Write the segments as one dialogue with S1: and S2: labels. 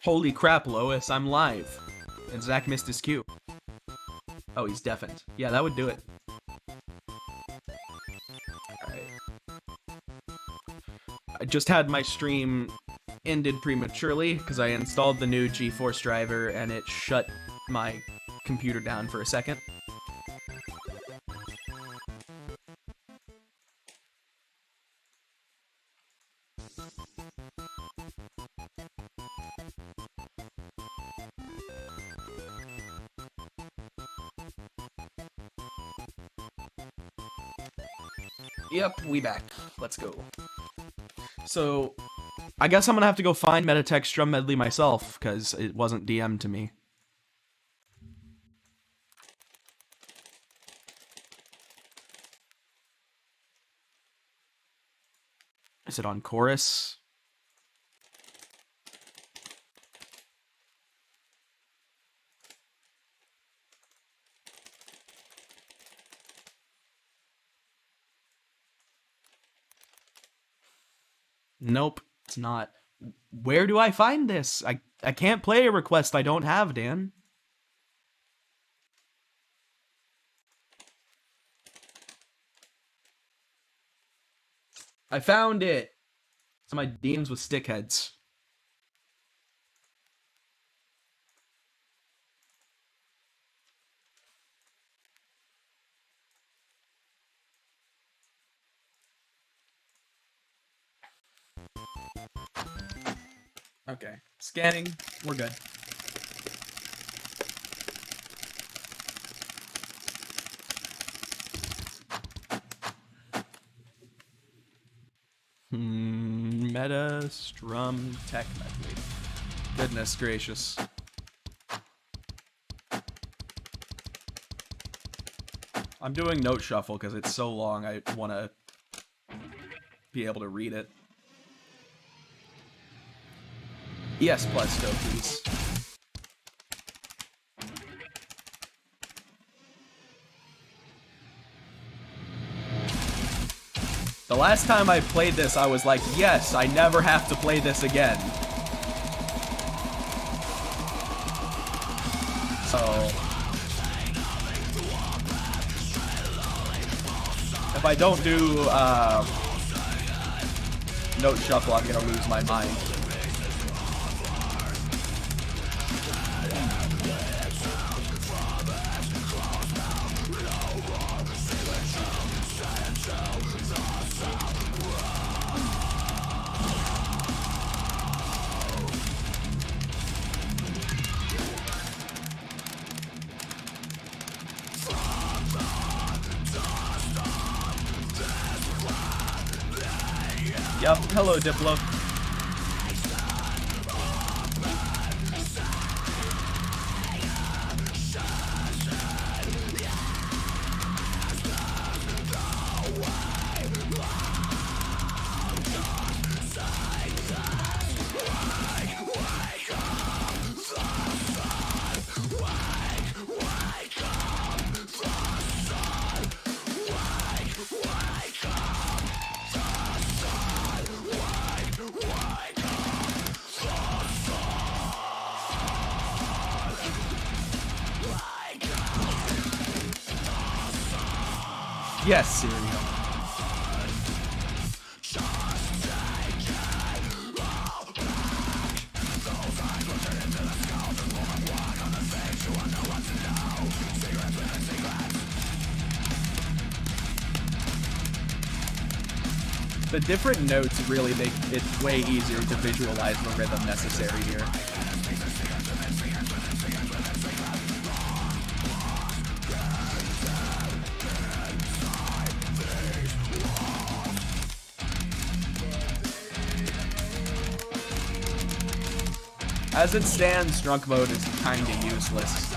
S1: Holy crap, Lois, I'm live. And Zach missed his cue. Oh, he's deafened. Yeah, that would do it. Alright. I just had my stream ended prematurely because I installed the new GeForce driver and it shut my computer down for a second. Yep, we back. Let's go. So, I guess I'm gonna have to go find Metatext Drum Medley myself, because it wasn't DM'd to me. Is it on chorus? Nope, it's not. Where do I find this? I can't play a request I don't have, Dan. I found it. It's my DMs with stickheads. Okay, scanning. We're good. Meta Strum Tech Medley. Goodness gracious. I'm doing note shuffle because it's so long I want to be able to read it. Yes, plus go, please. The last time I played this, I was like, yes, I never have to play this again. So, if I don't do note shuffle, I'm gonna lose my mind. Yep, hello Diplo. Yes, cereal. The different notes really make it way easier to visualize the rhythm necessary here. As it stands, drunk mode is kinda useless.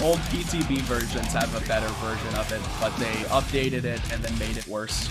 S1: Old PTB versions have a better version of it, but they updated it and then made it worse.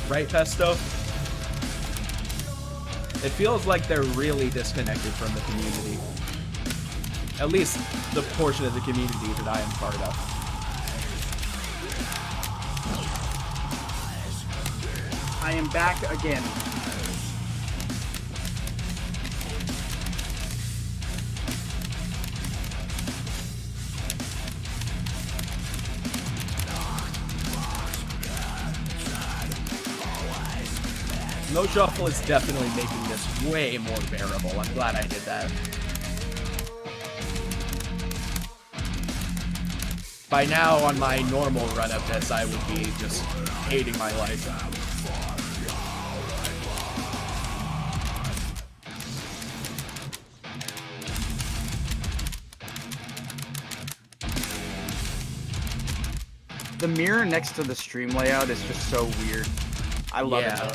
S1: Right, Pesto? It feels like they're really disconnected from the community. At least the portion of the community that I am part of.
S2: I am back again.
S1: No Shuffle is definitely making this way more bearable. I'm glad I did that. By now, on my normal run of this, I would be just hating my life.
S2: The mirror next to the stream layout is just so weird. I love it though.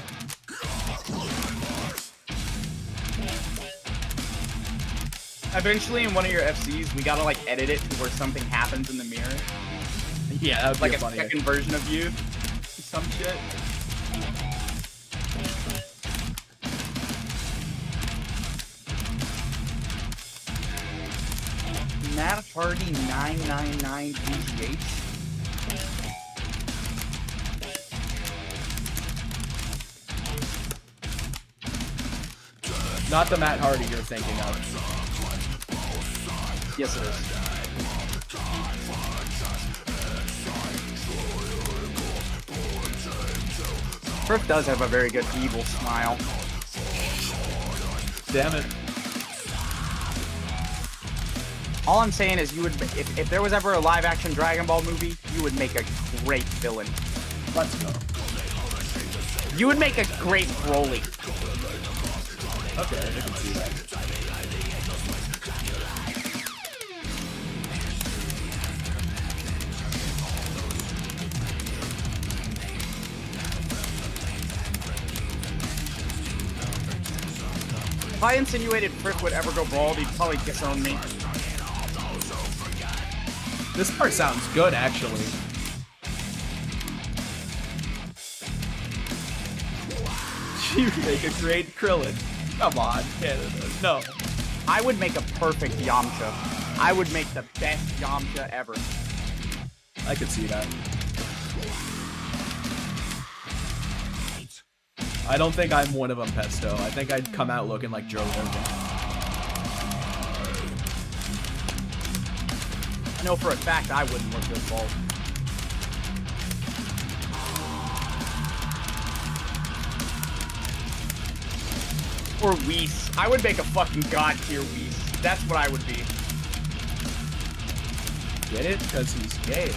S2: Eventually, in one of your FCs, we gotta like edit it to where something happens in the mirror.
S1: Yeah, that would
S2: like
S1: be
S2: a
S1: funny.
S2: second version of you. Some shit. Matt Hardy 999 PGH.
S1: Not the Matt Hardy you're thinking of.
S2: Yes, it is. Frif does have a very good evil smile.
S1: Damn it.
S2: All I'm saying is you would, if there was ever a live-action Dragon Ball movie, you would make a great villain.
S1: Let's go.
S2: You would make a great Broly.
S1: Okay, I can see that.
S2: If I insinuated Frif would ever go bald, he'd probably disown me.
S1: This part sounds good, actually. You make a great Krillin. Come on, Canada. No.
S2: I would make a perfect Yamcha. I would make the best Yamcha ever.
S1: I could see that. I don't think I'm one of them, Pesto. I think I'd come out looking like Joe Rogan.
S2: I know for a fact I wouldn't look good bald. Or Whis. I would make a fucking god tier Whis. That's what I would be.
S1: Get it? Because he's gay.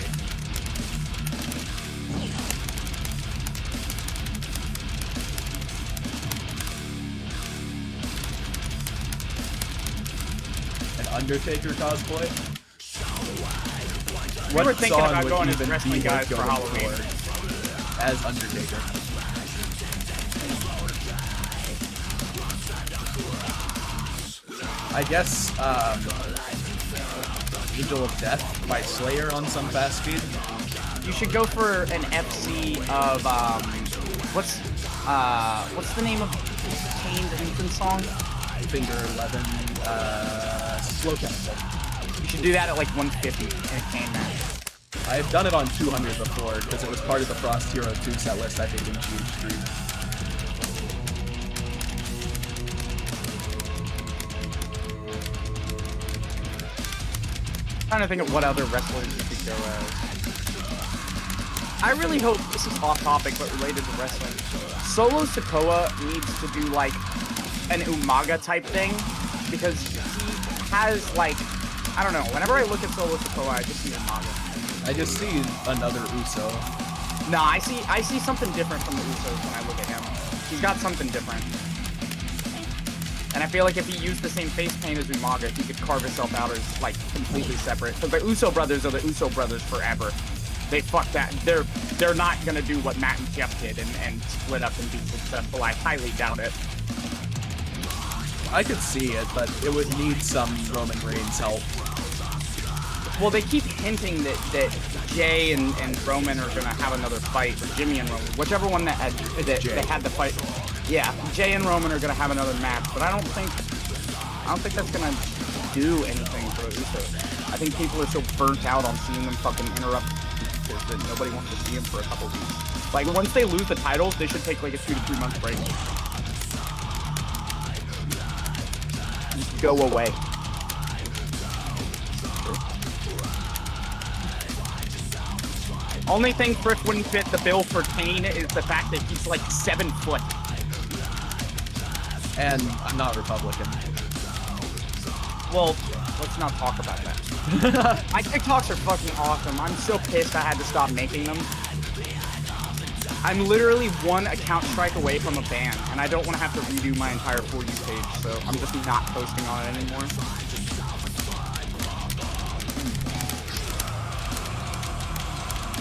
S1: An Undertaker cosplay?
S2: We were thinking about
S1: would
S2: going as
S1: even
S2: wrestling
S1: be
S2: guys
S1: worth
S2: for
S1: going
S2: Halloween.
S1: for as Undertaker. I guess, Angel of Death by Slayer on some fast speed.
S2: You should go for an FC of, what's the name of Kane's entrance song?
S1: Finger 11, slow cancel.
S2: You should do that at like 150 in a Kane match.
S1: I've done it on 200 before, because it was part of the Frost Hero 2 set list I think in Huge Stream.
S2: Trying to think of what other wrestlers you could go as. I really hope, this is off topic but related to wrestling, Solo Sikoa needs to do like an Umaga type thing, because he has like, I don't know, whenever I look at Solo Sikoa I just see Umaga.
S1: I just see another Uso.
S2: Nah, I see something different from the Usos when I look at him. He's got something different. And I feel like if he used the same face paint as Umaga, he could carve himself out as, like, completely separate. Because the Uso brothers are the Uso brothers forever. They fuck that. They're not gonna do what Matt and Jeff did and split up and be successful. I highly doubt it.
S1: I could see it, but it would need some Roman Reigns help.
S2: Well, they keep hinting that Jay and Roman are gonna have another fight, or Jimmy and Roman, whichever one that had they had the fight. Yeah, Jay and Roman are gonna have another match, but I don't think that's gonna do anything for the Usos. I think people are so burnt out on seeing them fucking interrupt that nobody wants to see them for a couple weeks. Like, once they lose the titles, they should take like a 2 to 3 month break. Just go away. Only thing Frif wouldn't fit the bill for Kane is the fact that he's like 7 foot.
S1: And I'm not Republican.
S2: Well, let's not talk about that. My TikToks are fucking awesome. I'm so pissed I had to stop making them. I'm literally 1 account strike away from a ban, and I don't want to have to redo my entire For You page, so I'm just not posting on it anymore.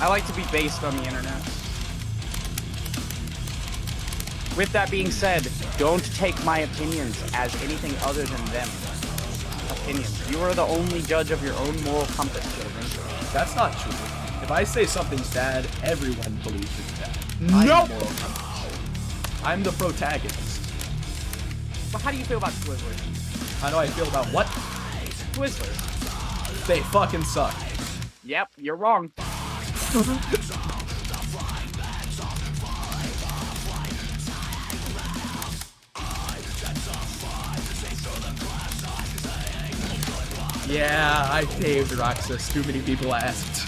S2: I like to be based on the internet. With that being said, don't take my opinions as anything other than them. Opinions. You are the only judge of your own moral compass, children.
S1: That's not true. If I say something's bad, everyone believes it's bad.
S2: Nope!
S1: I'm the protagonist.
S2: But how do you feel about Twizzlers?
S1: How do I feel about what?
S2: Twizzlers.
S1: They fucking suck.
S2: Yep, you're wrong.
S1: Yeah, I paved Roxas. Too many people asked.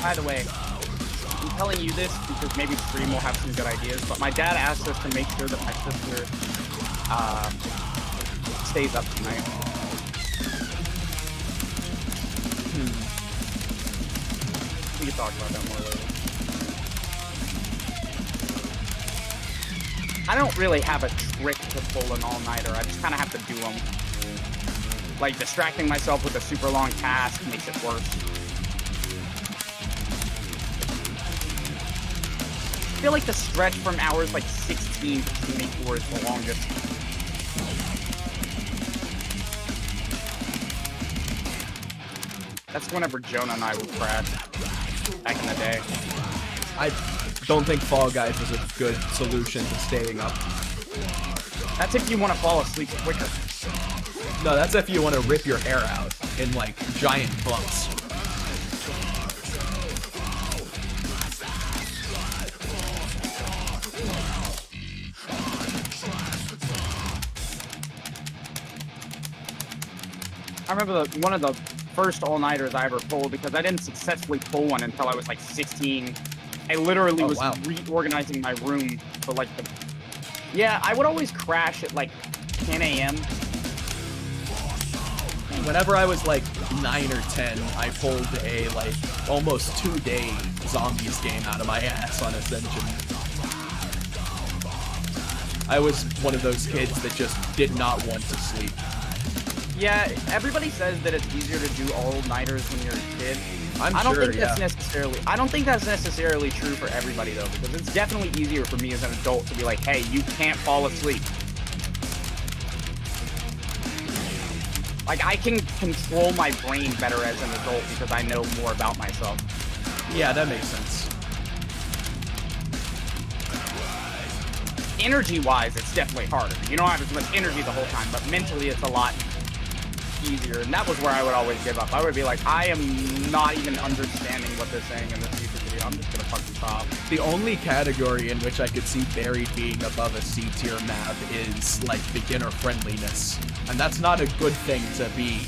S2: By the way, I'm telling you this because maybe Stream will have some good ideas, but my dad asked us to make sure that my sister stays up tonight. We can talk about that more later. I don't really have a trick to pull an all-nighter. I just kind of have to do them. Like, distracting myself with a super long task makes it worse. I feel like the stretch from hours like 16 to 24 is the longest. That's whenever Jonah and I would crash back in the day.
S1: I don't think Fall Guys was a good solution to staying up.
S2: That's if you want to fall asleep quicker.
S1: No, that's if you want to rip your hair out in, like, giant bumps.
S2: I remember one of the first all-nighters I ever pulled, because I didn't successfully pull one until I was like 16. I literally was reorganizing my room for like the... Yeah, I would always crash at like 10 a.m.
S1: Whenever I was like 9 or 10, I pulled a like almost 2-day zombies game out of my ass on Ascension. I was one of those kids that just did not want to sleep.
S2: Yeah, everybody says that it's easier to do all-nighters when you're a kid. I don't think that's necessarily true for everybody though, because it's definitely easier for me as an adult to be like, hey, you can't fall asleep. Like, I can control my brain better as an adult because I know more about myself.
S1: Yeah, that makes sense.
S2: Energy-wise, it's definitely harder. You don't have as much energy the whole time, but mentally it's a lot easier, and that was where I would always give up. I would be like, I am not even understanding what they're saying in this YouTube video. I'm just gonna fucking stop.
S1: The only category in which I could see Buried being above a C-tier map is, like, beginner friendliness. And that's not a good thing to be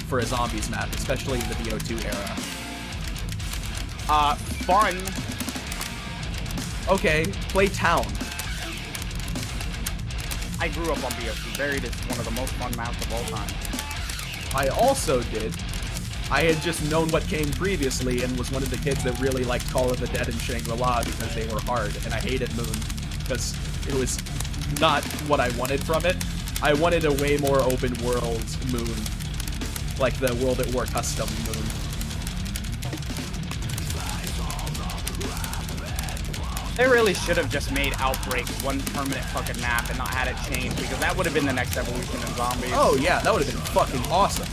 S1: for a zombies map, especially in the BO2 era.
S2: Fun.
S1: Okay, play Town.
S2: I grew up on BO2. Buried is one of the most fun maps of all time.
S1: I also did. I had just known what came previously and was one of the kids that really liked Call of the Dead and Shangri-La because they were hard, and I hated Moon because it was not what I wanted from it. I wanted a way more open world Moon. like the World at War custom Moon.
S2: They really should have just made Outbreak one permanent fucking map and not had it change, because that would have been the next evolution in zombies.
S1: Oh yeah, that would have been fucking awesome.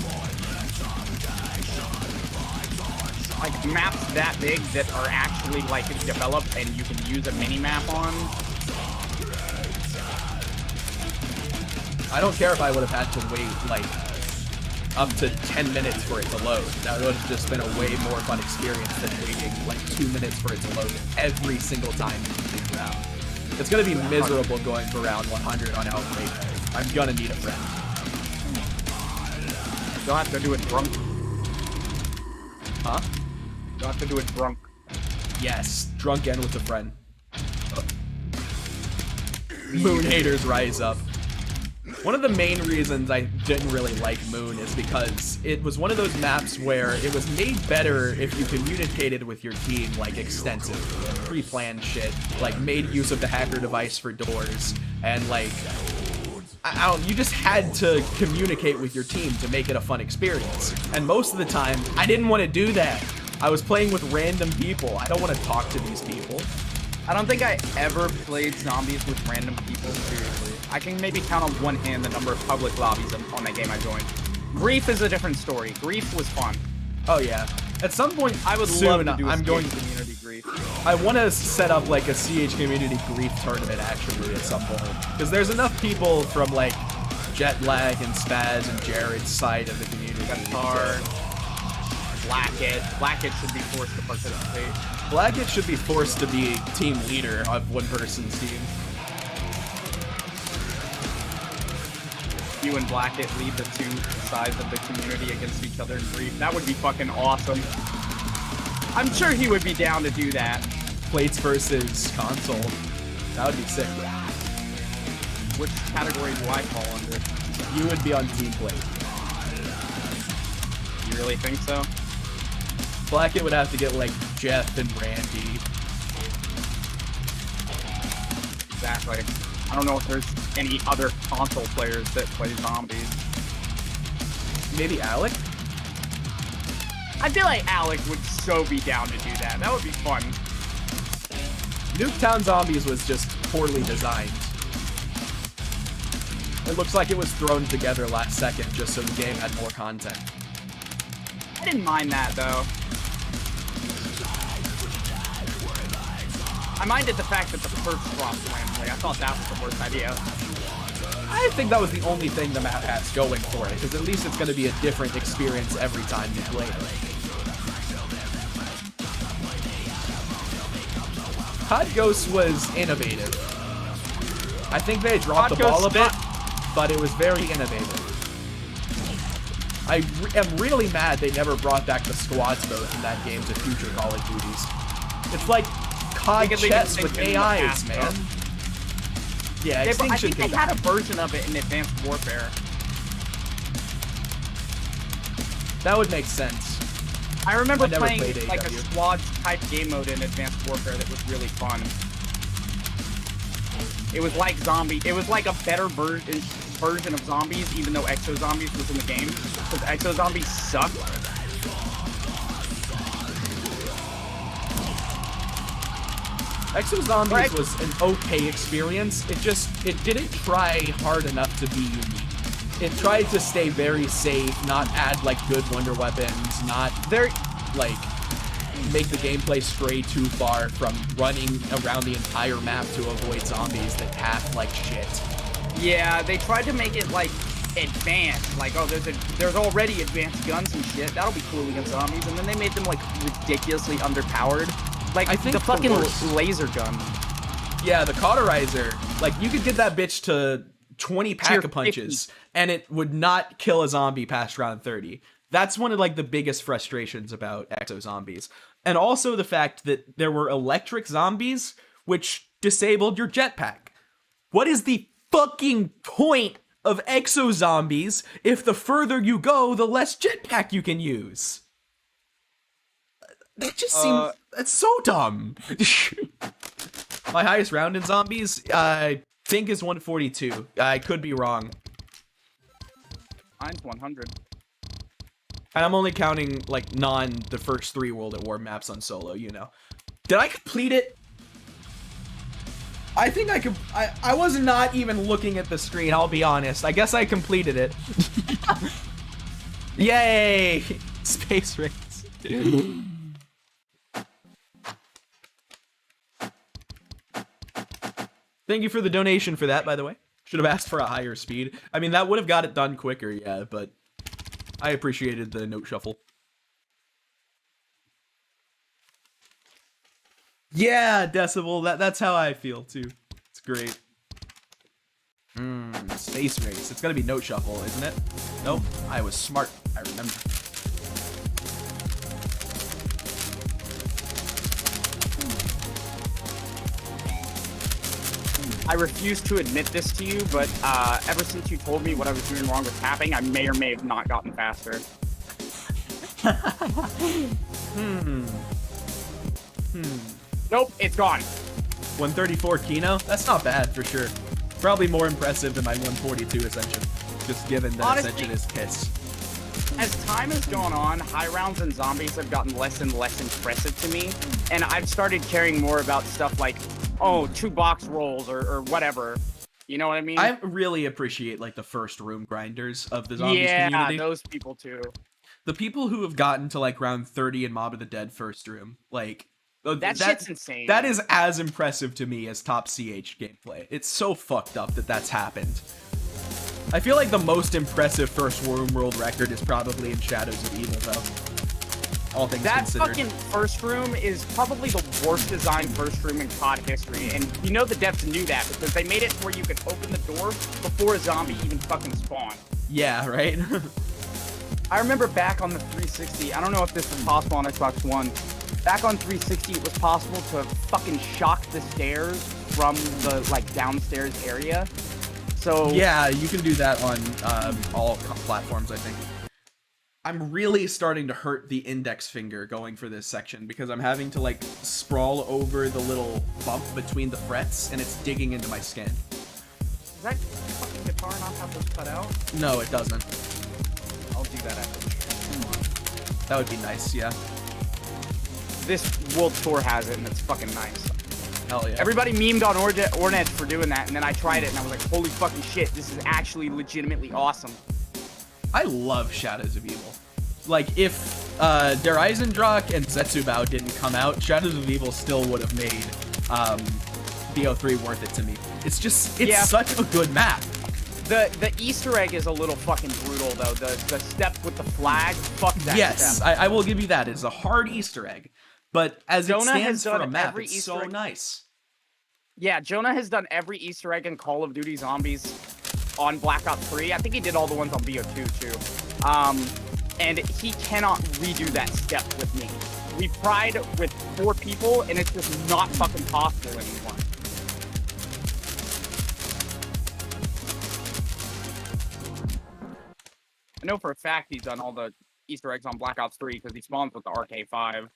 S2: Like, maps that big that are actually, like, developed and you can use a mini-map on.
S1: I don't care if I would have had to wait, like, up to 10 minutes for it to load. That would have just been a way more fun experience than waiting, like, 2 minutes for it to load every single time you complete the round. It's gonna be miserable going for round 100 on Outbreak. I'm gonna need a friend.
S2: You'll have to do it drunk.
S1: Huh?
S2: You'll have to do it drunk.
S1: Yes, drunk and with a friend. Moon haters rise up. One of the main reasons I didn't really like Moon is because it was one of those maps where it was made better if you communicated with your team, like, extensively, pre-planned shit, like, made use of the hacker device for doors, and, like, I don't, you just had to communicate with your team to make it a fun experience. And most of the time, I didn't want to do that. I was playing with random people. I don't want to talk to these people.
S2: I don't think I ever played zombies with random people, seriously. I can maybe count on one hand the number of public lobbies on that game I joined. Grief is a different story. Grief was fun.
S1: Oh yeah. At some point,
S2: I would
S1: soon,
S2: love to do a
S1: I'm going
S2: community Grief.
S1: I want to set up like a CH community Grief tournament actually at some point. Because there's enough people from like Jetlag and Spaz and Jared's side of the community.
S2: Qatar, Blackett should be forced to participate.
S1: Blackett should be forced to be team leader of one person's team.
S2: You and Blackett lead the two sides of the community against each other in Grief. That would be fucking awesome. I'm sure he would be down to do that.
S1: Plates versus console. That would be sick.
S2: Which category do I fall under?
S1: You would be on team plate.
S2: You really think so?
S1: Blackett would have to get like Jeff and Randy.
S2: Exactly. I don't know if there's any other console players that play zombies.
S1: Maybe Alec?
S2: I feel like Alec would so be down to do that. That would be fun.
S1: Nuketown Zombies was just poorly designed. It looks like it was thrown together last second just so the game had more content.
S2: I didn't mind that, though. I minded the fact that the first dropped randomly. I thought that was the worst idea.
S1: I think that was the only thing the map has going for it, because at least it's going to be a different experience every time you play it. Hot Ghost was innovative. I think they dropped the ball a bit, but it was very innovative. I am really mad they never brought back the squads mode in that game to future Call of Duties. It's like COD chess with AIs, man. Yeah, Extinction
S2: I think they
S1: came
S2: had
S1: back.
S2: a version of it in Advanced Warfare.
S1: That would make sense.
S2: I remember
S1: never
S2: playing
S1: played
S2: like a
S1: AW.
S2: squad type game mode in Advanced Warfare that was really fun. It was like it was like a better version of zombies, even though Exo Zombies was in the game. Because Exo Zombies sucked.
S1: Exo Zombies was an okay experience. It didn't try hard enough to be unique. It tried to stay very safe, not add like good wonder weapons, not like make the gameplay stray too far from running around the entire map to avoid zombies that path like shit.
S2: Yeah, they tried to make it like advanced, like, oh, there's already advanced guns and shit. That'll be cool against zombies, and then they made them like ridiculously underpowered. Like
S1: I think
S2: the fucking
S1: worst-
S2: laser gun.
S1: Yeah, the cauterizer. Like you could get that bitch to 20 pack-a-punches, and it would not kill a zombie past round 30. That's one of like the biggest frustrations about Exo Zombies. And also the fact that there were electric zombies, which disabled your jetpack. What is the fucking point of Exo Zombies if the further you go, the less jetpack you can use? That just seems... That's so dumb. My highest round in zombies, I think is 142. I could be wrong.
S2: Mine's 100.
S1: And I'm only counting, like, the first 3 World at War maps on solo, you know. Did I complete it? I think I could. I was not even looking at the screen, I'll be honest. I guess I completed it. Yay! Spacerace. Thank you for the donation for that, by the way. Should have asked for a higher speed. I mean, that would have got it done quicker, yeah, but I appreciated the note shuffle. Yeah, Decibel, that's how I feel, too. It's great. Spacerace. It's gonna be note shuffle, isn't it? Nope, I was smart. I remember.
S2: I refuse to admit this to you, but ever since you told me what I was doing wrong with tapping, I may or may have not gotten faster. Nope, it's gone.
S1: 134 Kino? That's not bad, for sure. Probably more impressive than my 142 Ascension, just given that
S2: Honestly,
S1: Ascension is piss.
S2: As time has gone on, high rounds and zombies have gotten less and less impressive to me, and I've started caring more about stuff like, oh, 2 box rolls or whatever. You know what I mean?
S1: I really appreciate, like, the first room grinders of the zombies community.
S2: Yeah, those people too.
S1: The people who have gotten to, like, round 30 in Mob of the Dead first room, like...
S2: That shit's insane.
S1: That is as impressive to me as top CH gameplay. It's so fucked up that that's happened. I feel like the most impressive first room world record is probably in Shadows of Evil, though. All things
S2: that
S1: considered.
S2: Fucking first room is probably the worst designed first room in COD history, and you know the devs knew that because they made it where you could open the door before a zombie even fucking spawned.
S1: Yeah, right?
S2: I remember back on the 360, I don't know if this was possible on Xbox One, back on 360 it was possible to fucking shock the stairs from the, like, downstairs area. So...
S1: Yeah, you can do that on all platforms, I think. I'm really starting to hurt the index finger going for this section because I'm having to, like, sprawl over the little bump between the frets and it's digging into my skin.
S2: Does that fucking guitar not have those cut out?
S1: No, it doesn't.
S2: I'll do that after the show.
S1: That would be nice, yeah.
S2: This World Tour has it and it's fucking nice.
S1: Hell yeah.
S2: Everybody memed on Ornet for doing that, and then I tried it and I was like, holy fucking shit, this is actually legitimately awesome.
S1: I love Shadows of Evil. Like, if Der Eisendrache and Zetsubao didn't come out, Shadows of Evil still would have made BO3 worth it to me. It's just, it's such a good map.
S2: The Easter egg is a little fucking brutal, though. The step with the flag, fuck that
S1: Yes,
S2: step.
S1: I will give you that. It's a hard Easter egg. But as
S2: Jonah
S1: it stands for a map,
S2: every
S1: it's
S2: Easter
S1: so
S2: egg.
S1: nice.
S2: Yeah, Jonah has done every Easter egg in Call of Duty Zombies on Black Ops 3. I think he did all the ones on BO2, too. And he cannot redo that step with me. We've tried with 4 people, and it's just not fucking possible anymore. I know for a fact he's done all the Easter eggs on Black Ops 3 because he spawns with the RK5.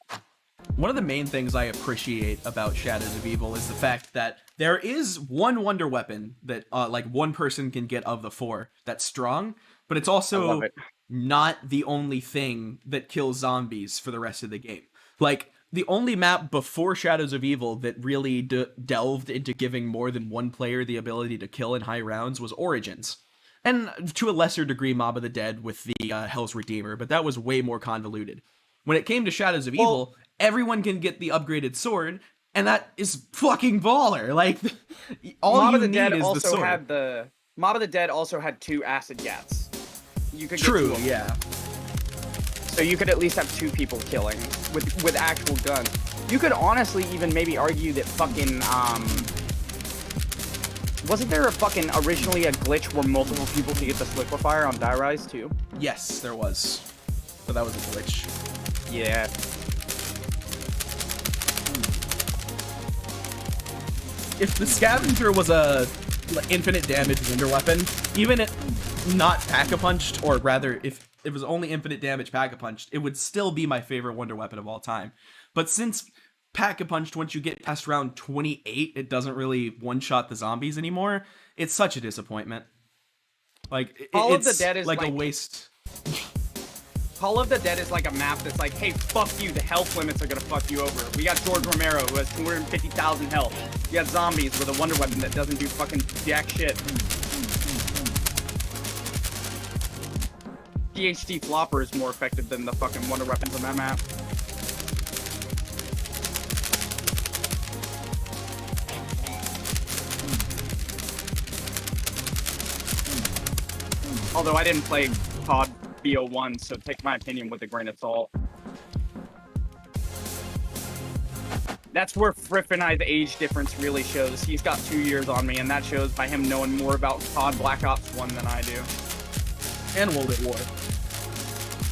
S1: One of the main things I appreciate about Shadows of Evil is the fact that there is one wonder weapon that like one person can get of the 4 that's strong, but it's also not the only thing that kills zombies for the rest of the game. Like, the only map before Shadows of Evil that really delved into giving more than one player the ability to kill in high rounds was Origins. And to a lesser degree, Mob of the Dead with the Hell's Redeemer, but that was way more convoluted. When it came to Shadows of Evil, everyone can get the upgraded sword, and that is fucking baller. Like, all
S2: Mob
S1: you
S2: of the
S1: need
S2: Dead
S1: is the
S2: also
S1: sword.
S2: had the Mob of the Dead also had 2 acid gats. You could get
S1: True,
S2: 2 of them.
S1: yeah.
S2: So you could at least have 2 people killing with actual guns. You could honestly even maybe argue that fucking wasn't there originally a glitch where multiple people could get the liquefier on Die Rise too?
S1: Yes, there was. But that was a glitch.
S2: Yeah.
S1: If the scavenger was a infinite damage wonder weapon, even if not pack-a-punched, or rather, if it was only infinite damage pack-a-punched, it would still be my favorite wonder weapon of all time. But since pack-a-punched, once you get past round 28, it doesn't really one-shot the zombies anymore, it's such a disappointment. Like,
S2: Call of
S1: it's
S2: the Dead is
S1: like a waste.
S2: Call of the Dead is like a map that's like, hey, fuck you, the health limits are gonna fuck you over. We got George Romero, who has 250,000 health. You got zombies with a wonder weapon that doesn't do fucking jack shit. PhD Flopper is more effective than the fucking wonder weapons on that map. Although I didn't play COD BO1, so take my opinion with a grain of salt. That's where Frif and I's age difference really shows. He's got 2 years on me, and that shows by him knowing more about COD Black Ops 1 than I do.
S1: And World at War.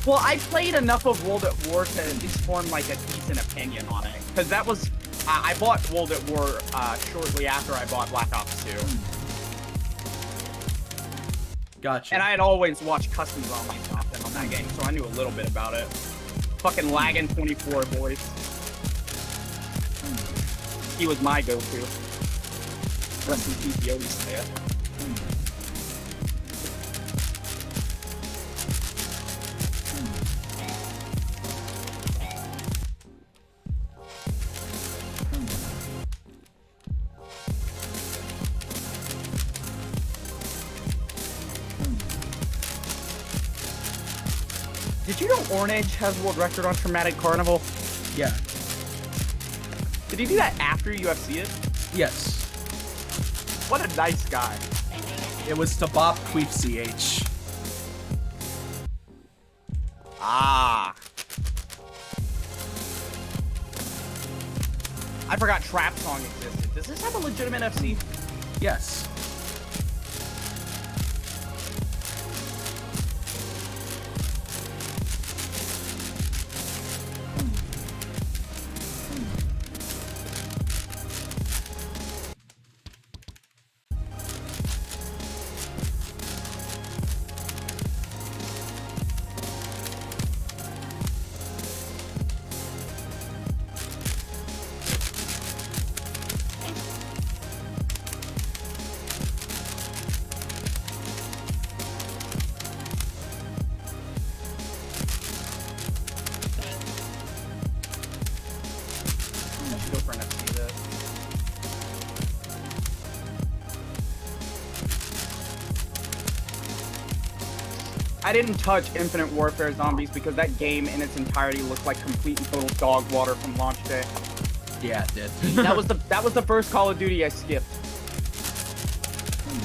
S2: Well, I played enough of World at War to at least form like a decent opinion on it. Because that was... I bought World at War shortly after I bought Black Ops 2.
S1: Gotcha.
S2: And I had always watched custom zombies often on that game, so I knew a little bit about it. Fucking lagging 24, boys. He was my go-to. Rest in peace, Yogi Slayer. Did you know Ornage has world record on Traumatic Carnival?
S1: Yeah.
S2: Did he do that after UFC it?
S1: Yes.
S2: What a nice guy.
S1: It was to bop Queef CH.
S2: Ah. I forgot Trap Song existed. Does this have a legitimate FC?
S1: Yes. I didn't touch Infinite Warfare Zombies because that game in its entirety looked like complete and total dog water from launch day. Yeah, it did.
S2: That was the first Call of Duty I skipped.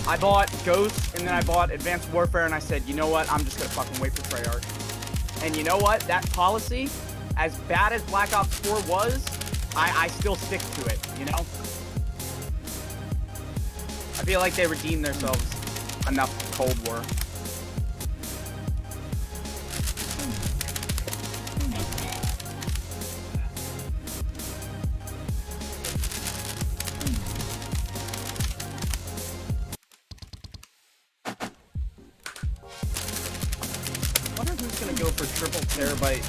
S2: I bought Ghost and then I bought Advanced Warfare and I said, you know what? I'm just gonna fucking wait for Treyarch. And you know what? That policy, as bad as Black Ops 4 was, I still stick to it, you know? I feel like they redeemed themselves enough for Cold War. Go for triple terabyte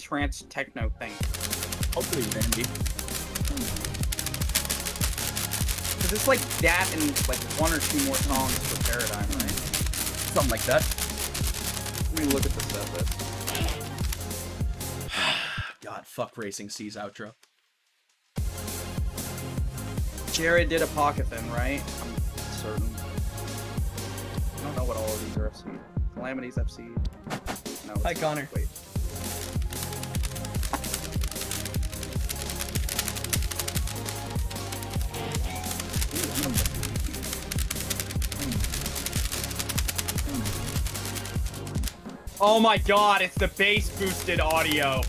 S2: trance techno thing.
S1: Hopefully, Randy.
S2: Cause it's like that and like 1 or 2 more songs for Paradigm, right?
S1: Something like that.
S2: Let me look at the set list.
S1: God, fuck Racing C's outro.
S2: Jared did a pocket thing, right? I'm certain. I don't know what all of these are FC. Calamity's FC. No,
S1: Hi, Connor.
S2: Wait. Oh my god, it's the bass boosted audio.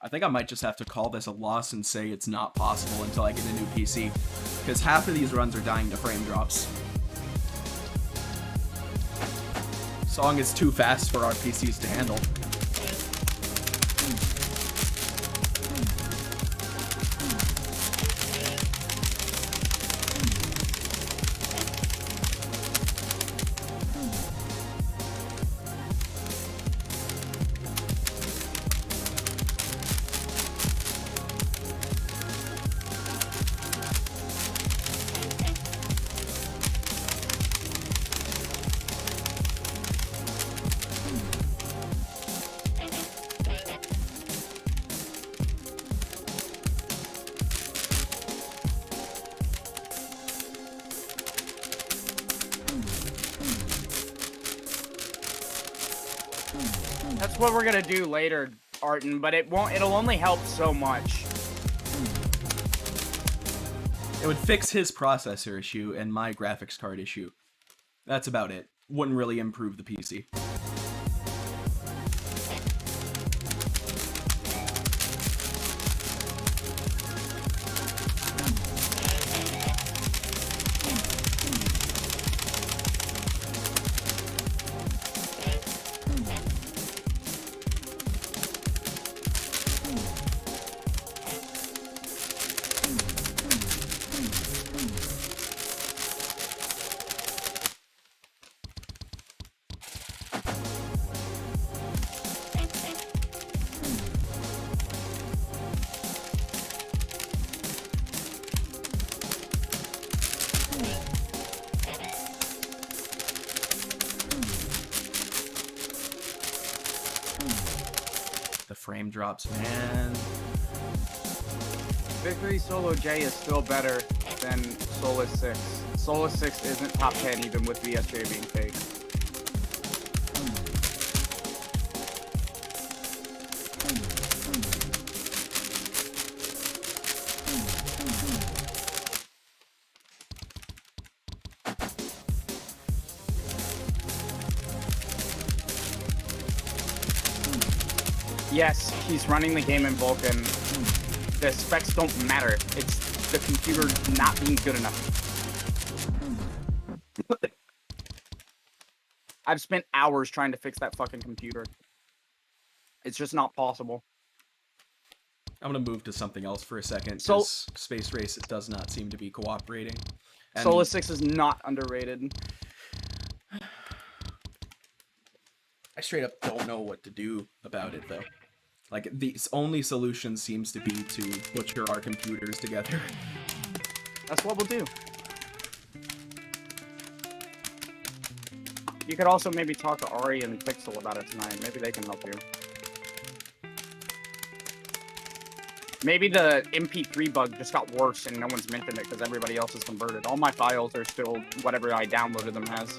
S1: I think I might just have to call this a loss and say it's not possible until I get a new PC, because half of these runs are dying to frame drops. Song is too fast for our PCs to handle.
S2: That's what we're gonna do later, Arton, but it'll only help so much.
S1: It would fix his processor issue and my graphics card issue. That's about it. Wouldn't really improve the PC. Frame drops, man.
S2: Victory Solo J is still better than Solus 6. Solus 6 isn't top 10 even with VSJ being fake. Yes, he's running the game in Vulkan. The specs don't matter. It's the computer not being good enough. I've spent hours trying to fix that fucking computer. It's just not possible.
S1: I'm gonna move to something else for a second,
S2: So
S1: because Spacerace does not seem to be cooperating. And
S2: Solus 6 is not underrated.
S1: I straight up don't know what to do about it, though. Like, the only solution seems to be to butcher our computers together.
S2: That's what we'll do. You could also maybe talk to Ari and Pixel about it tonight. Maybe they can help you. Maybe the MP3 bug just got worse and no one's mentioned it because everybody else is converted. All my files are still whatever I downloaded them as.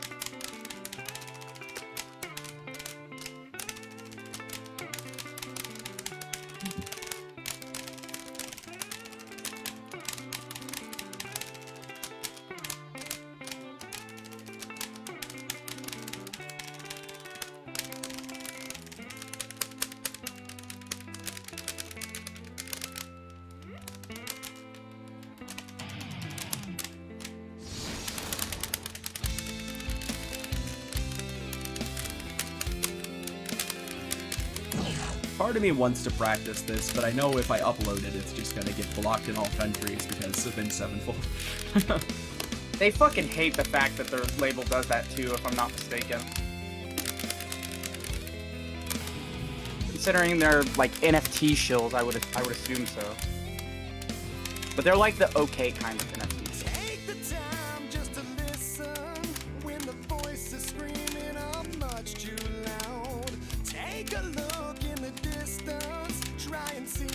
S1: Part of me wants to practice this, but I know if I upload it, it's just gonna get blocked in all countries because of Sevenfold.
S2: They fucking hate the fact that their label does that too, if I'm not mistaken. Considering they're like NFT shills, I would assume so. But they're like the okay kind of NFT.
S3: Take the time just to listen when the voice is screaming up much too loud. Take a look in the distance, try and see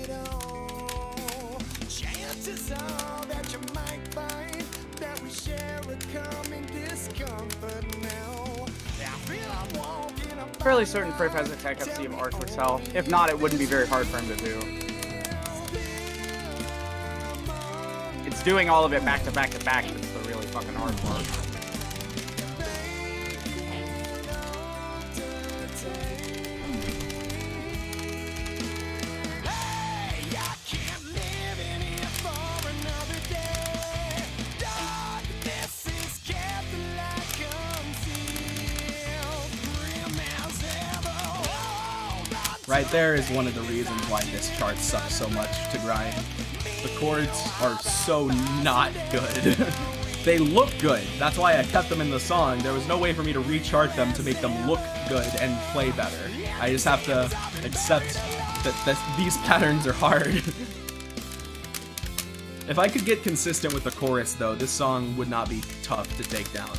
S3: it all. Chances are that you might find that we share a common discomfort now. I feel I'm walking up.
S2: Fairly certain Frif has a tech FC of Arch himself. If not, it wouldn't be very hard for him to do. It's doing all of it back to back to back that's the really fucking hard part.
S1: Right there is one of the reasons why this chart sucks so much to grind. The chords are so not good. They look good. That's why I kept them in the song. There was no way for me to rechart them to make them look good and play better. I just have to accept that these patterns are hard. If I could get consistent with the chorus, though, this song would not be tough to take down.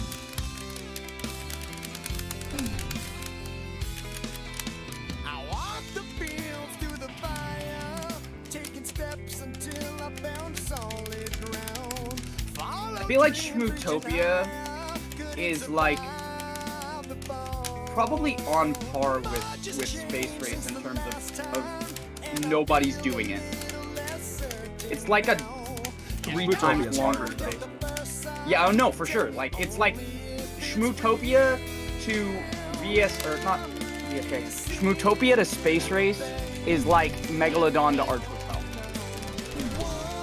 S2: I feel like Schmootopia is like probably on par with Space Race in terms of nobody's doing it. It's like a 3 times longer thing. Yeah, oh no, for sure. Like, it's like Schmootopia to VS, or not VSK. Schmootopia to Space Race is like Megalodon to Arch Hotel.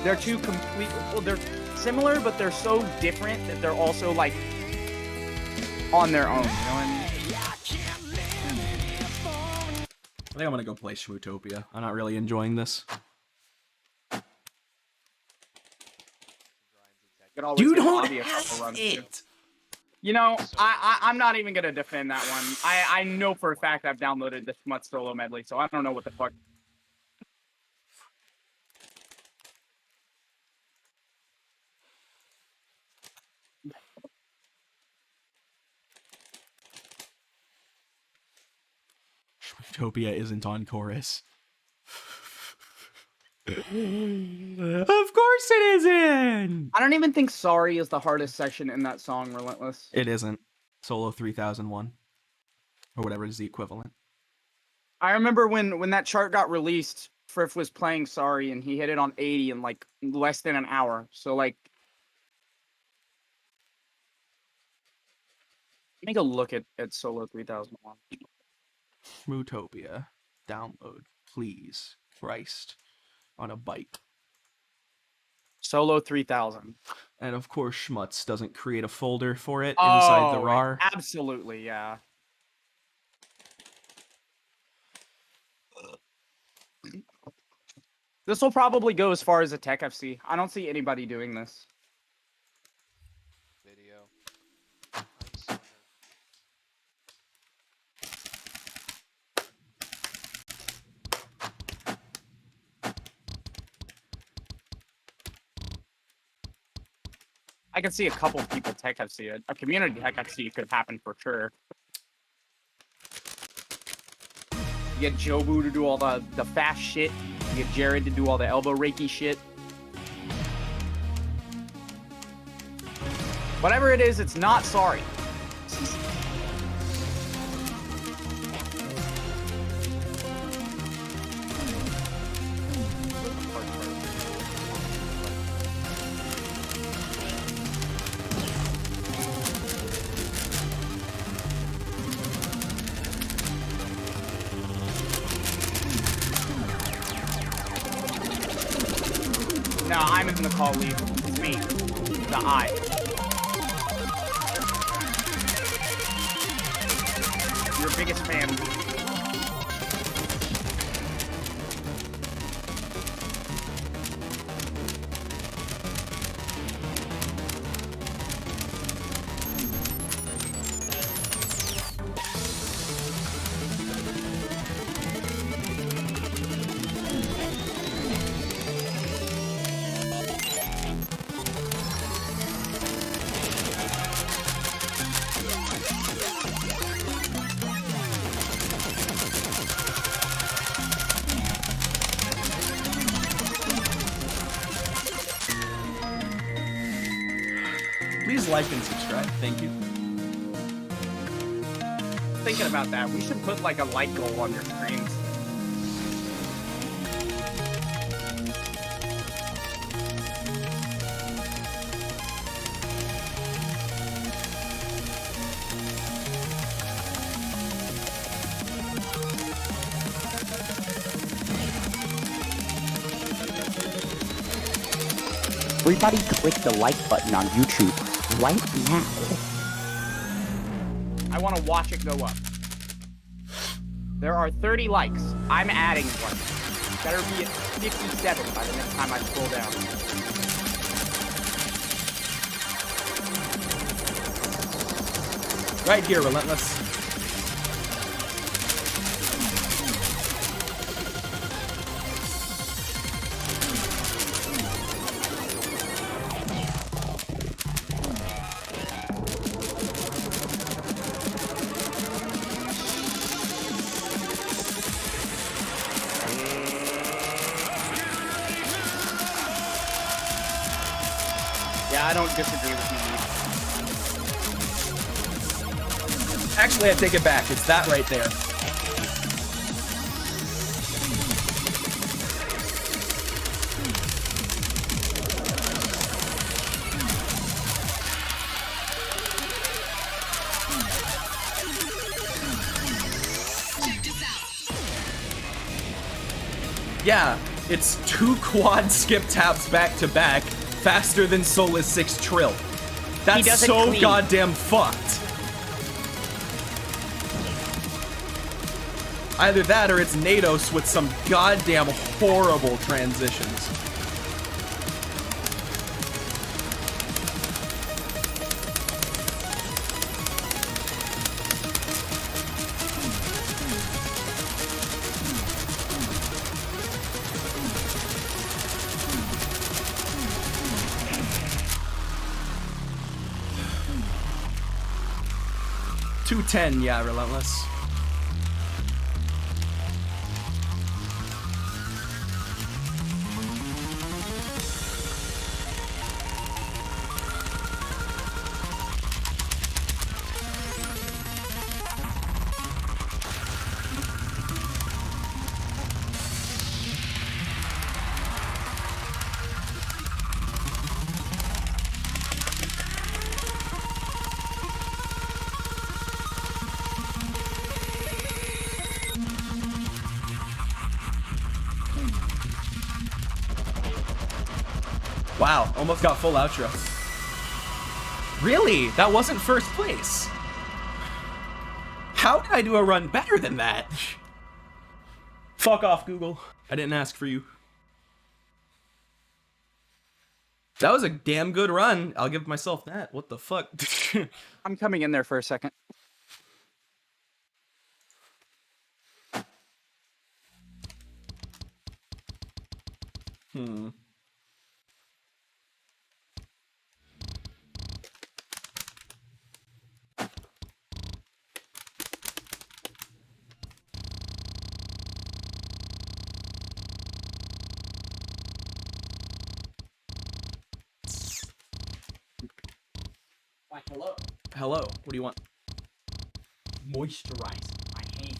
S2: They're two complete, well, they're similar, but they're so different that they're also like on their own, you know what I mean?
S1: I think I'm gonna go play Schmootopia. I'm not really enjoying this.
S2: You
S1: don't have it!
S2: You know, I'm not even gonna defend that one. I know for a fact I've downloaded the Schmutz solo medley, so I don't know what the fuck.
S1: Schmootopia isn't on chorus. Of course it isn't!
S2: I don't even think Sorry is the hardest section in that song, Relentless.
S1: It isn't. Solo 3001. Or whatever is the equivalent.
S2: I remember when that chart got released, Frif was playing Sorry, and he hit it on 80 in like less than an hour. So like, let me go look at Solo 3001.
S1: Schmootopia. Download, please. Christ. On a bike.
S2: Solo 3000.
S1: And of course, Schmutz doesn't create a folder for it inside the RAR.
S2: Absolutely, yeah. This will probably go as far as a Tech FC. I don't see anybody doing this.
S4: Video.
S2: I can see a couple of people Tech FC. A community Tech FC could happen for sure. You get Jobu to do all the fast shit. You get Jared to do all the elbow reiki shit. Whatever it is, it's not Sorry. No, I'm in the call lead. It's me. The I. Your biggest fan.
S1: Please like and subscribe. Thank you.
S2: Thinking about that, we should put like a like goal on your screens.
S5: Everybody click the like button on YouTube right now.
S2: I want to watch it go up. There are 30 likes. I'm adding one. Better be at 57 by the next time I scroll down.
S1: Right here, Relentless.
S2: Yeah, I don't disagree with you.
S1: Actually, I take it back. It's that right there. Yeah, it's 2 quad skip taps back to back, faster than Solus 6 Trill. That's so
S2: clean.
S1: goddamn fucked. Either that or it's Nados with some goddamn horrible transitions. $210, yeah, Relentless. Wow, almost got full outro. Really? That wasn't first place? How did I do a run better than that? Fuck off, Google. I didn't ask for you. That was a damn good run. I'll give myself that. What the fuck?
S2: I'm coming in there for a second.
S4: Why, hello.
S1: Hello, what do you want?
S4: Moisturize my hands.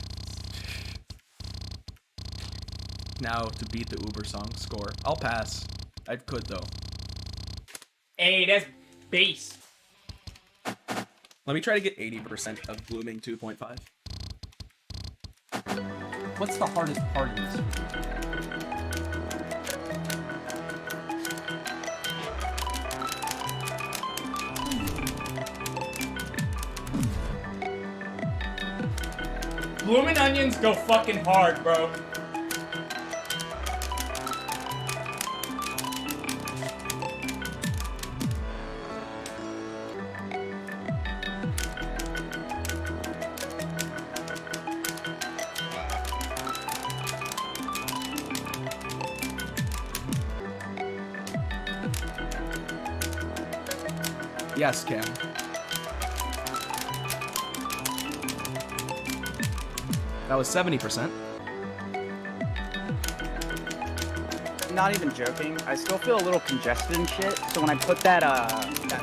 S1: Now to beat the Uber song score. I'll pass. I could though.
S4: Hey, that's base.
S1: Let me try to get 80% of Blooming 2.5.
S4: What's the hardest part of this? Bloomin' onions go fucking hard, bro.
S1: Yes, Cam. That was 70%.
S2: Not even joking. I still feel a little congested and shit. So when I put that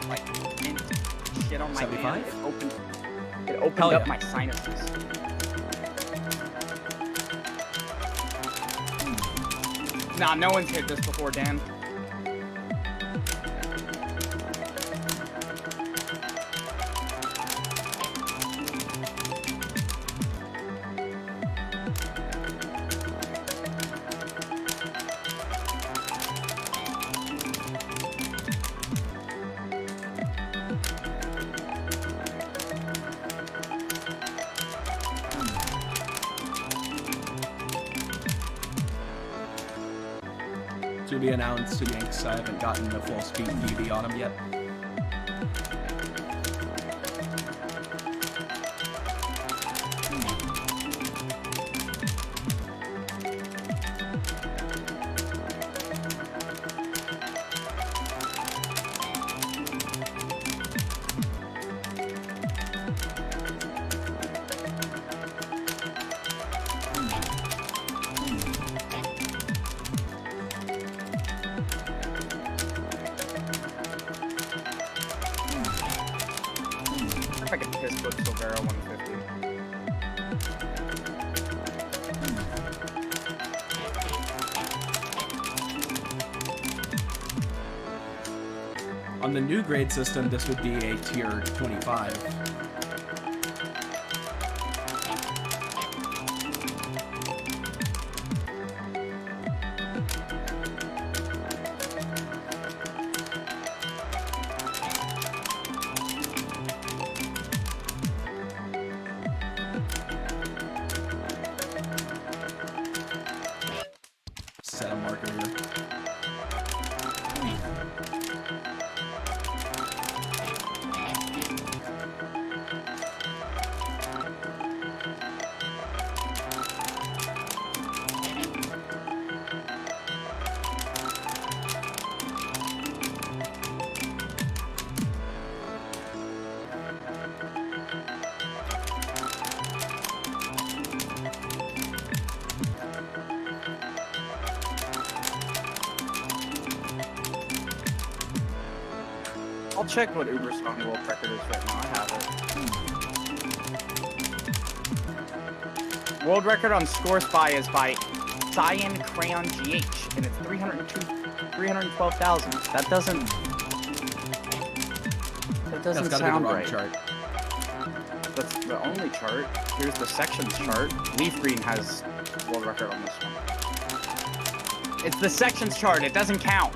S2: like mint shit on my
S1: 75?
S2: hand, it opened
S1: Hell
S2: up
S1: yeah.
S2: my sinuses. Nah, no one's hit this before, Dan.
S1: To be announced, Yanks. I haven't gotten the full speed DB on him yet.
S2: If I could piss put Silvera 150.
S1: On the new grade system, this would be a tier 25. Set a marker here.
S2: I'll check what Uber's song world record is right now. I have it. World record on Score Spy is by Cyan Crayon GH, and it's 312,000. That doesn't
S1: That's gotta be the
S2: sound
S1: wrong
S2: right.
S1: chart.
S2: That's the only chart. Here's the sections chart. Leaf Green has world record on this one. It's the sections chart. It doesn't count.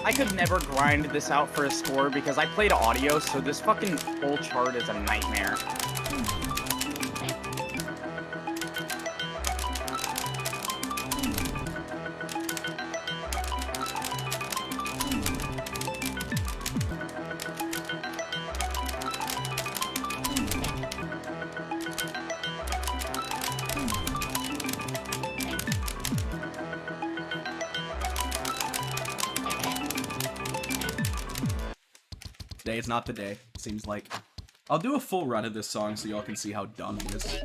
S2: I could never grind this out for a score because I played audio, so this fucking whole chart is a nightmare.
S1: Today's not the day, seems like. I'll do a full run of this song so y'all can see how dumb it is.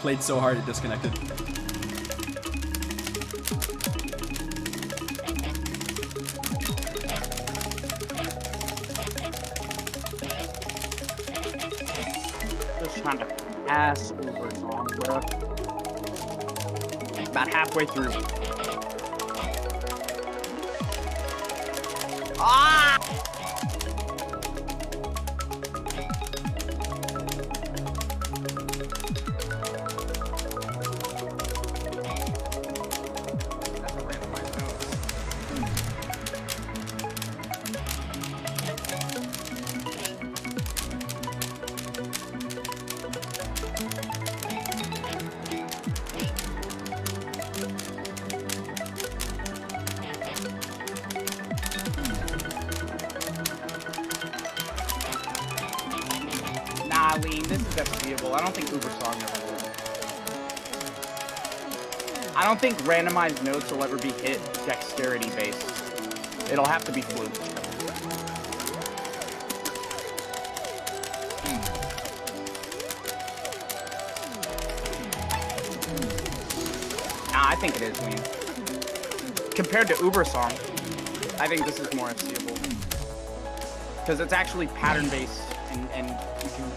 S1: Played so hard it disconnected.
S2: Just trying to pass over song, bro. About halfway through. Ah! That's a randomized note. Nah, Lean, this is FCable. I don't think Uber Song ever will. I don't think randomized notes will ever be hit dexterity based. It'll have to be fluke. Nah, I think it is, Lean. Compared to Uber Song, I think this is more FCable. Because it's actually pattern based and you can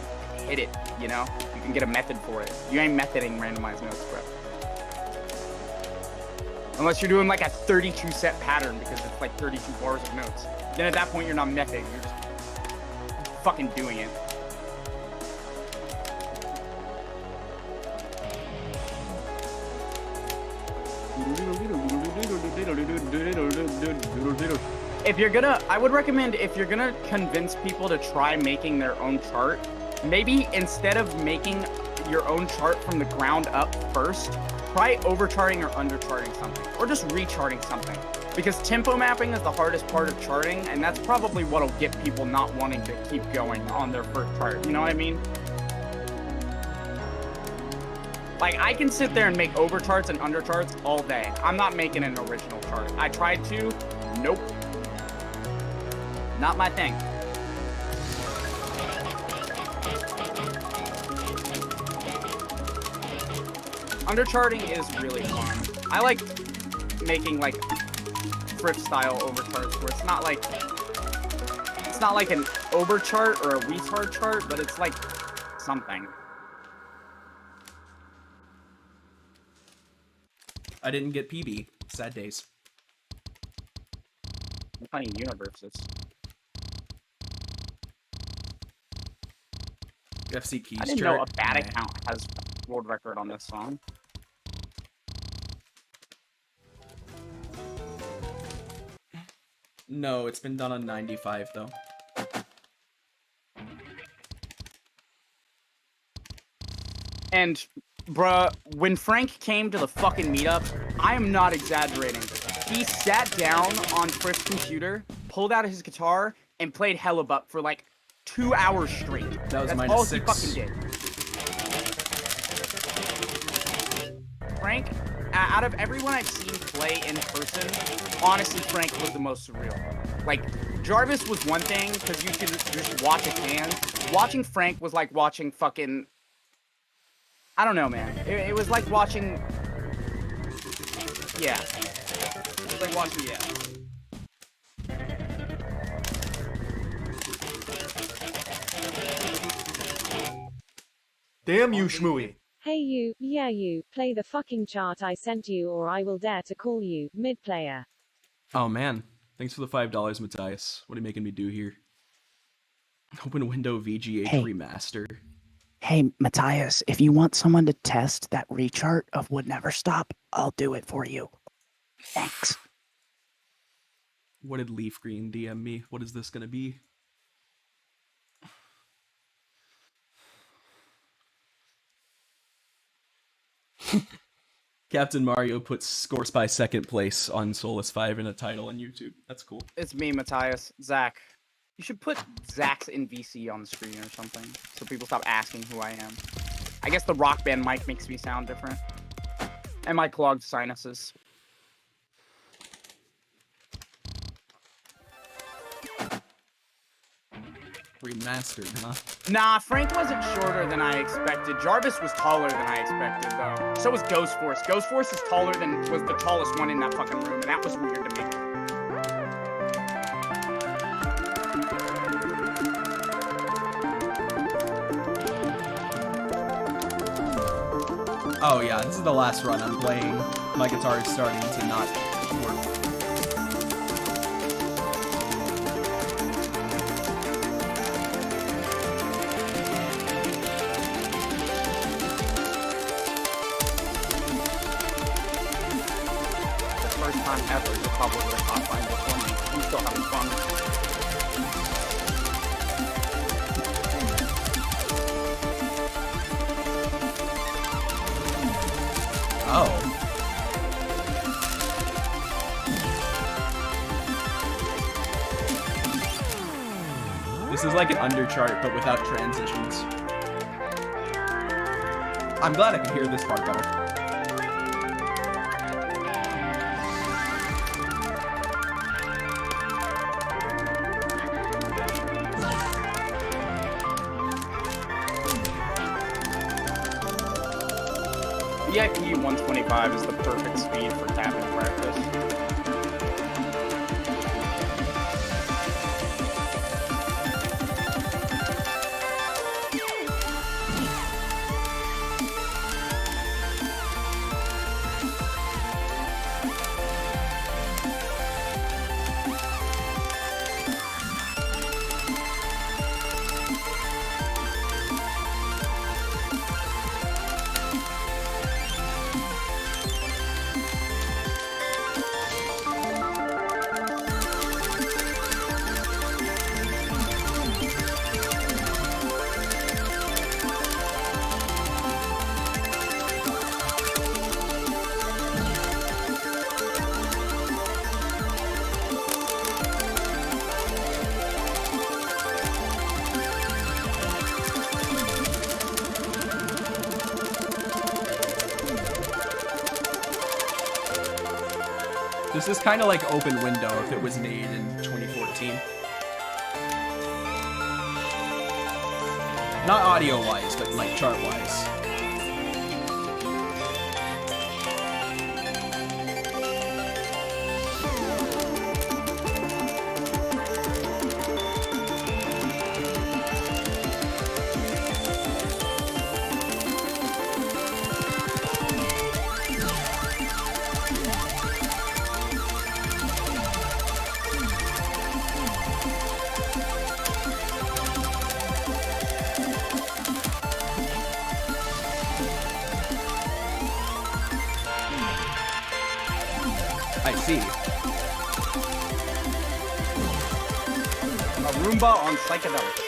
S2: hit it, you know? You can get a method for it. You ain't methoding randomized notes, bro. Unless you're doing like a 32 set pattern because it's like 32 bars of notes. Then at that point you're not methoding, you're just fucking doing it. if you're gonna, I would recommend if you're gonna convince people to try making their own chart, maybe instead of making your own chart from the ground up first, try overcharting or undercharting something, or just recharting something. Because tempo mapping is the hardest part of charting, and that's probably what'll get people not wanting to keep going on their first chart. You know what I mean? Like, I can sit there and make overcharts and undercharts all day. I'm not making an original chart. I tried to. Nope. Not my thing. Undercharting is really fun. I like making like Frif style overcharts where it's not like an overchart or a retard chart, but it's like something.
S1: I didn't get PB. Sad days.
S2: Funny universes.
S1: FC keys.
S2: I didn't know a bad account has world record on this song.
S1: No, it's been done on 95 though.
S2: And, bruh, when Frank came to the fucking meetup, I am not exaggerating. He sat down on Frif's computer, pulled out his guitar, and played Hellebuck for like 2 hours straight.
S1: That was
S2: That's all
S1: -6.
S2: he fucking did. Frank, out of everyone I've seen play in person, honestly, Frank was the most surreal. Like, Jarvis was one thing, because you could just watch his hands. Watching Frank was like watching fucking... I don't know, man. It was like watching... Yeah. It was like watching, yeah.
S6: Damn you, Shmooey.
S7: Hey you, yeah you, play the fucking chart I sent you or I will dare to call you, mid-player.
S1: Oh man, thanks for the $5, Matthias. What are you making me do here? Open window VGH
S5: Hey.
S1: remaster.
S5: Hey, Matthias, if you want someone to test that rechart of Would Never Stop, I'll do it for you. Thanks.
S1: What did Leaf Green DM me? What is this gonna be? Captain Mario puts Scores by second place on Solus 5 in a title on YouTube. That's cool.
S2: It's me, Matthias. Zach. You should put Zach's in VC on the screen or something, so people stop asking who I am. I guess the Rock Band mic makes me sound different. And my clogged sinuses.
S1: Remastered, huh?
S2: Nah, Frank wasn't shorter than I expected. Jarvis was taller than I expected, though. So was Ghost Force. Ghost Force is taller than was the tallest one in that fucking room, and that was weird to me.
S1: Oh yeah, this is the last run I'm playing. My guitar is starting to not work.
S2: First time ever, you're probably the top line before me. I'm still having fun.
S1: Oh. This is like an underchart, but without transitions. I'm glad I can hear this part better.
S2: VIP 125 is the perfect speed for tapping practice.
S1: This is kind of like Open Window if it was made in 2014. Not audio-wise, but like chart-wise. I see.
S2: A Roomba on psychedelics.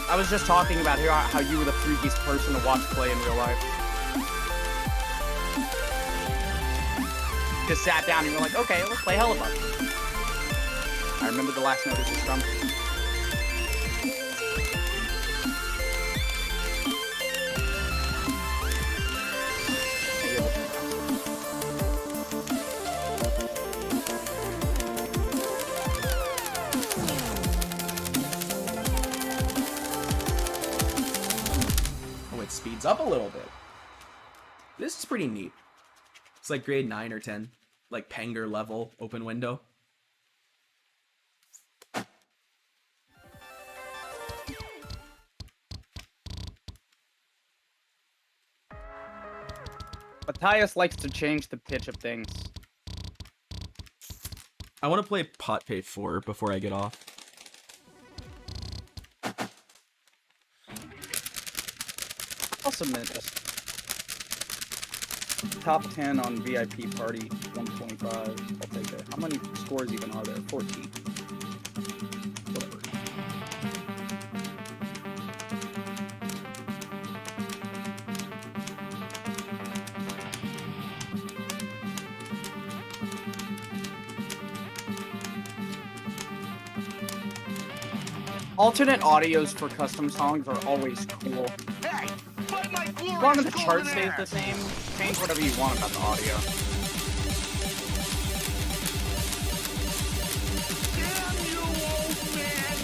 S2: I was just talking about how you were the freakiest person to watch play in real life. Just sat down and you were like, okay, let's play Hellebuck. I remember the last notice is from.
S1: Speeds up a little bit. This is pretty neat. It's like grade 9 or 10, like Penger level Open Window.
S2: Matthias likes to change the pitch of things.
S1: I want to play Pot Pay 4 before I get off.
S2: I'll submit this. Top 10 on VIP Party 125. I'll take it. How many scores even are there? 14. Whatever. Alternate audios for custom songs are always cool.
S3: Hey, fight my
S2: As long as the chart stays the same, change whatever you want about the audio.
S3: Damn you, old man!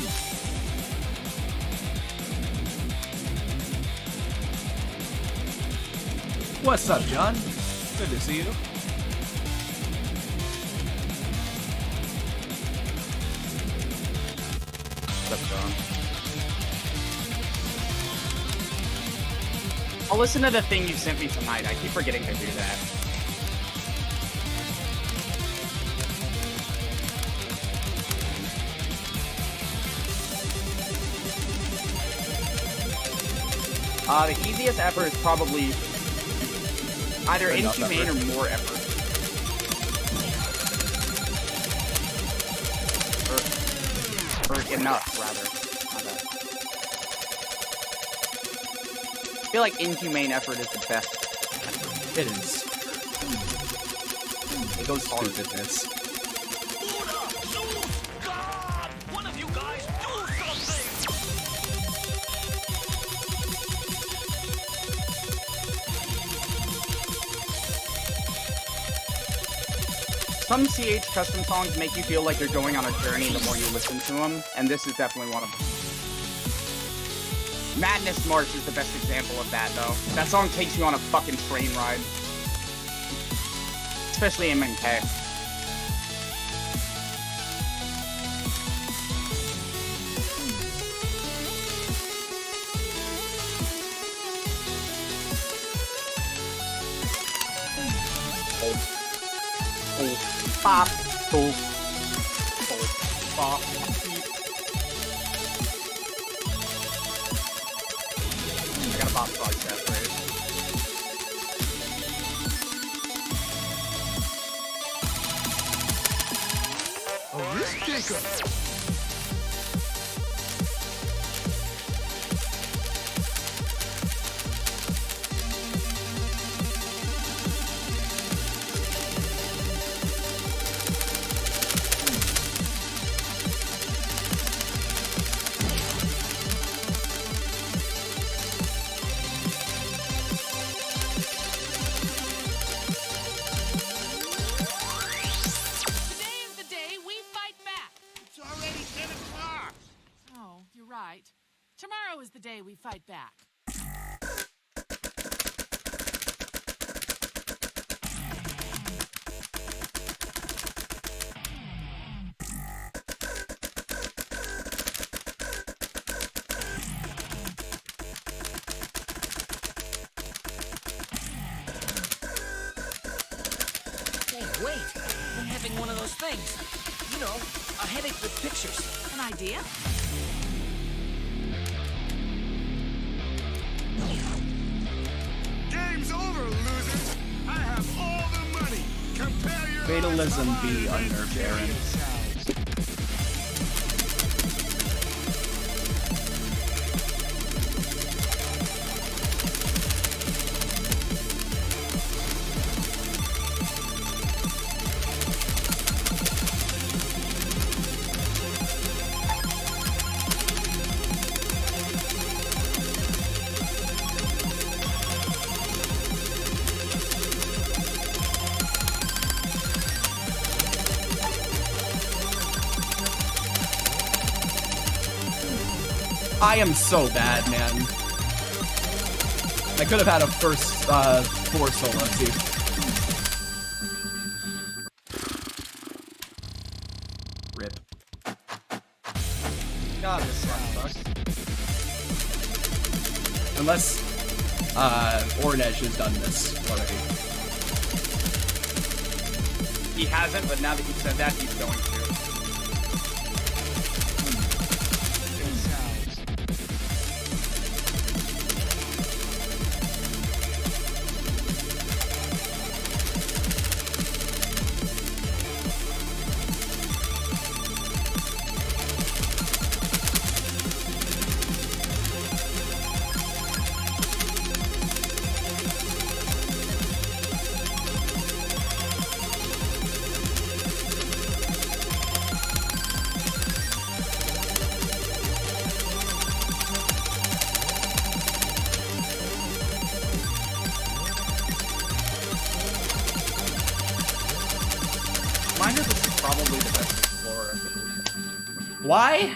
S1: What's up, John? Good to see you.
S2: What's up, John? I'll listen to the thing you sent me tonight. I keep forgetting to do that. The easiest effort is probably either
S1: Enough
S2: inhumane
S1: effort.
S2: or more effort. Or enough, rather. My bad. I feel like inhumane effort is the best.
S1: It is. It goes hard with this.
S3: God! One of you guys do something!
S2: Some CH custom songs make you feel like you're going on a journey the more you listen to them, and this is definitely one of them. Madness March is the best example of that, though. That song takes you on a fucking train ride. Especially MNK. Bop, boop, boop, bop, beep. I got a bop frog set, right?
S3: A risk taker!
S6: right. Tomorrow is the day we fight back.
S8: Hey, wait! I'm having one of those things. You know, a headache with pictures.
S6: An idea?
S3: Game's over, losers. I have all the money. Compare your
S1: Fatalism be unnerved, Aaron. I am so bad, man. I could have had a first 4 solo too. Rip.
S2: God, this one sucks.
S1: Unless Ornesh has done this already.
S2: He hasn't, but now that you said that, he's going to. Reminder, this is probably the best explorer evolution.
S1: Why?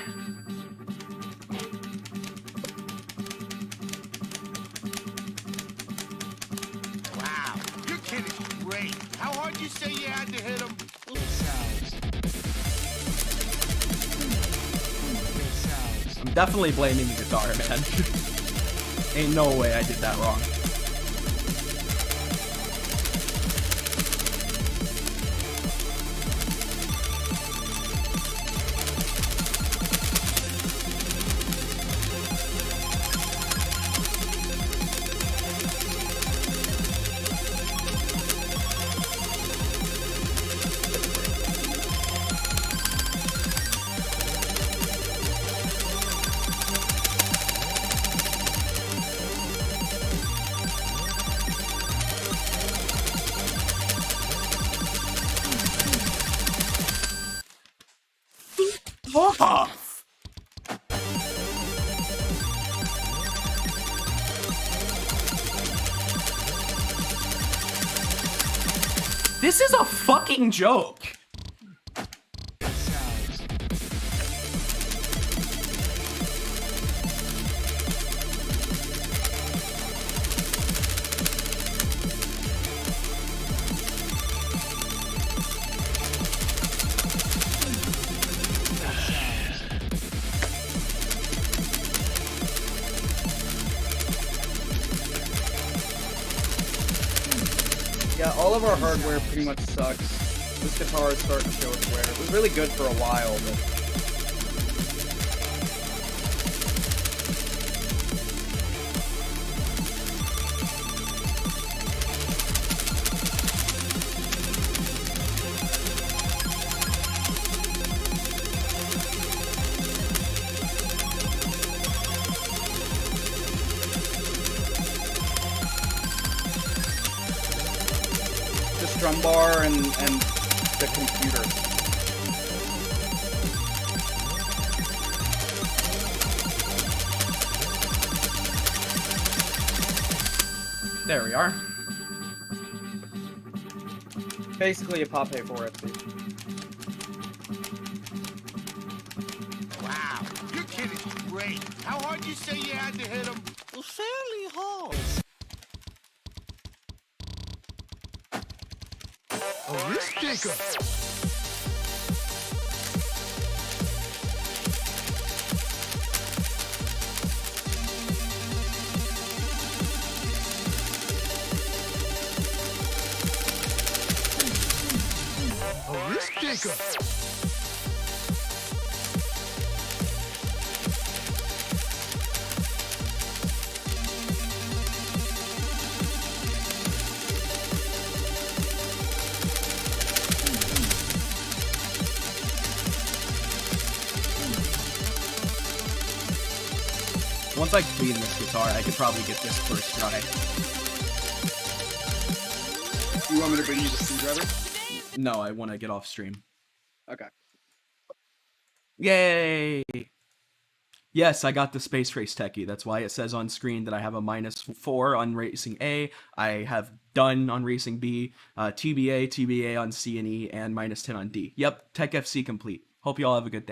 S3: Wow, your kid is great. How hard you say you had to hit him?
S1: I'm definitely blaming the guitar, man. Ain't no way I did that wrong. Off. This is a fucking joke.
S2: Yeah, all of our hardware pretty much sucks. This guitar is starting to show its wear. It was really good for a while, but... the strum bar and the computer.
S1: There we are.
S2: Basically a Pop 4 FC.
S3: Wow, your kid is great. Wait, how hard you say you had to hit him?
S8: Well, fairly hard.
S3: A risk taker. A risk taker.
S1: Once I clean this guitar, I could probably get this first try.
S9: You want me to bring you the screwdriver?
S1: No, I want to get off stream.
S9: Okay.
S1: Yay! Yes, I got the Spacerace techie. That's why it says on screen that I have a -4 on Racing A. I have done on Racing B, TBA on C and E, and -10 on D. Yep, Tech FC complete. Hope you all have a good day.